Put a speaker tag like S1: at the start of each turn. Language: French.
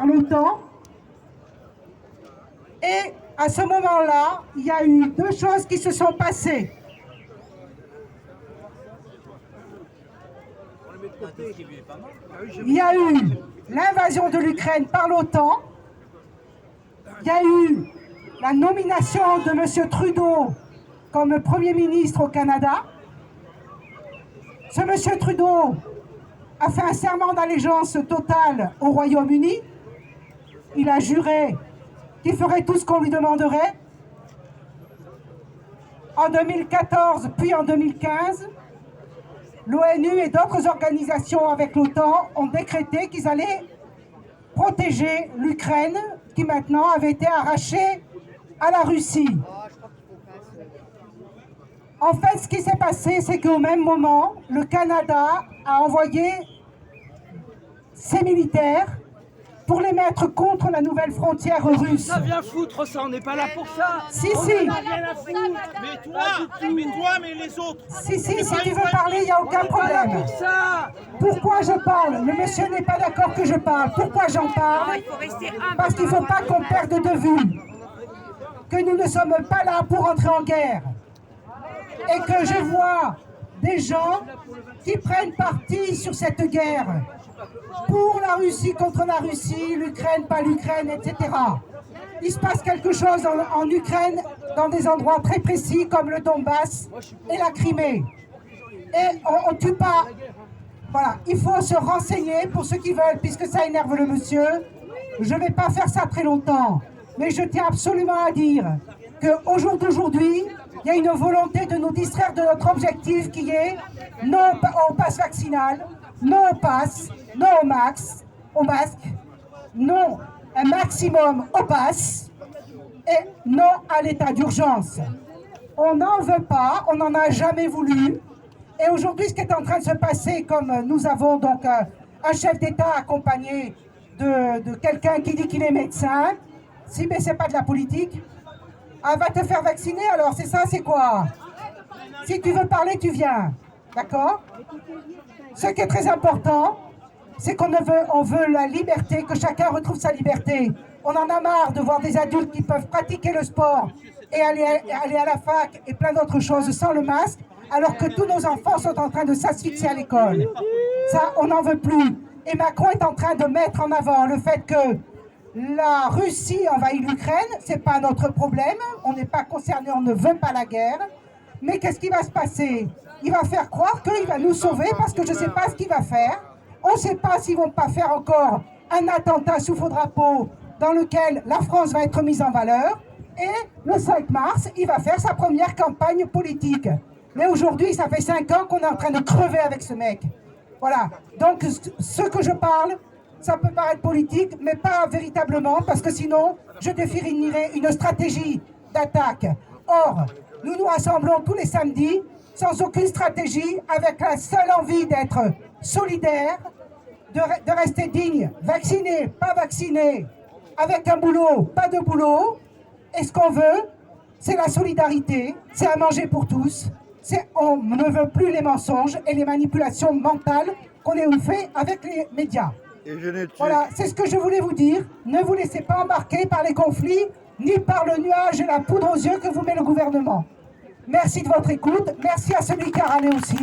S1: par l'OTAN. Et à ce moment-là, il y a eu deux choses qui se sont passées. Il y a eu l'invasion de l'Ukraine par l'OTAN. Il y a eu la nomination de M. Trudeau comme Premier ministre au Canada. Ce M. Trudeau a fait un serment d'allégeance totale au Royaume-Uni. Il a juré qu'il ferait tout ce qu'on lui demanderait. En 2014, puis en 2015, l'ONU et d'autres organisations avec l'OTAN ont décrété qu'ils allaient protéger l'Ukraine, qui maintenant avait été arrachée à la Russie. En fait, ce qui s'est passé, c'est qu'au même moment, le Canada a envoyé ses militaires pour les mettre contre la nouvelle frontière russe.
S2: Ça vient foutre ça, on n'est pas là pour ça.
S1: Si,
S2: on
S1: si.
S2: n'a rien à foutre.
S3: Mais les autres.
S1: Si tu veux parler, il n'y a aucun problème.
S2: Pour ça.
S1: Pourquoi je parle? Le monsieur n'est pas d'accord que je parle. Pourquoi j'en parle? Parce qu'il ne faut pas qu'on perde de vue que nous ne sommes pas là pour entrer en guerre. Et que je vois des gens qui prennent parti sur cette guerre. Pour la Russie, contre la Russie, l'Ukraine, pas l'Ukraine, etc. Il se passe quelque chose en Ukraine, dans des endroits très précis, comme le Donbass et la Crimée. Et on ne tue pas. Voilà, il faut se renseigner pour ceux qui veulent, puisque ça énerve le monsieur. Je ne vais pas faire ça très longtemps, mais je tiens absolument à dire qu'au jour d'aujourd'hui, il y a une volonté de nous distraire de notre objectif qui est non au pass vaccinal, non au pass, non au masque, non un maximum au pass et non à l'état d'urgence. On n'en veut pas, on n'en a jamais voulu. Et aujourd'hui, ce qui est en train de se passer, comme nous avons donc un chef d'État accompagné de quelqu'un qui dit qu'il est médecin, si mais c'est pas de la politique, ah, va te faire vacciner alors, c'est ça, c'est quoi? Si tu veux parler, tu viens, d'accord? Ce qui est très important, c'est qu'on veut la liberté, que chacun retrouve sa liberté. On en a marre de voir des adultes qui peuvent pratiquer le sport et aller à la fac et plein d'autres choses sans le masque, alors que tous nos enfants sont en train de s'asphyxier à l'école. Ça, on n'en veut plus. Et Macron est en train de mettre en avant le fait que la Russie envahit l'Ukraine, c'est pas notre problème, on n'est pas concerné, on ne veut pas la guerre. Mais qu'est-ce qui va se passer? Il va faire croire qu'il va nous sauver parce que je ne sais pas ce qu'il va faire. On ne sait pas s'ils ne vont pas faire encore un attentat sous faux drapeau dans lequel la France va être mise en valeur. Et le 5 mars, il va faire sa première campagne politique. Mais aujourd'hui, ça fait 5 ans qu'on est en train de crever avec ce mec. Voilà. Donc, ce que je parle, ça peut paraître politique, mais pas véritablement, parce que sinon, je définirais une stratégie d'attaque. Or, nous nous rassemblons tous les samedis, sans aucune stratégie, avec la seule envie d'être solidaires, de rester dignes, vaccinés, pas vaccinés, avec un boulot, pas de boulot. Et ce qu'on veut, c'est la solidarité, c'est à manger pour tous. On ne veut plus les mensonges et les manipulations mentales qu'on a fait avec les médias. Voilà, c'est ce que je voulais vous dire. Ne vous laissez pas embarquer par les conflits, ni par le nuage et la poudre aux yeux que vous met le gouvernement. Merci de votre écoute. Merci à celui qui a râlé aussi.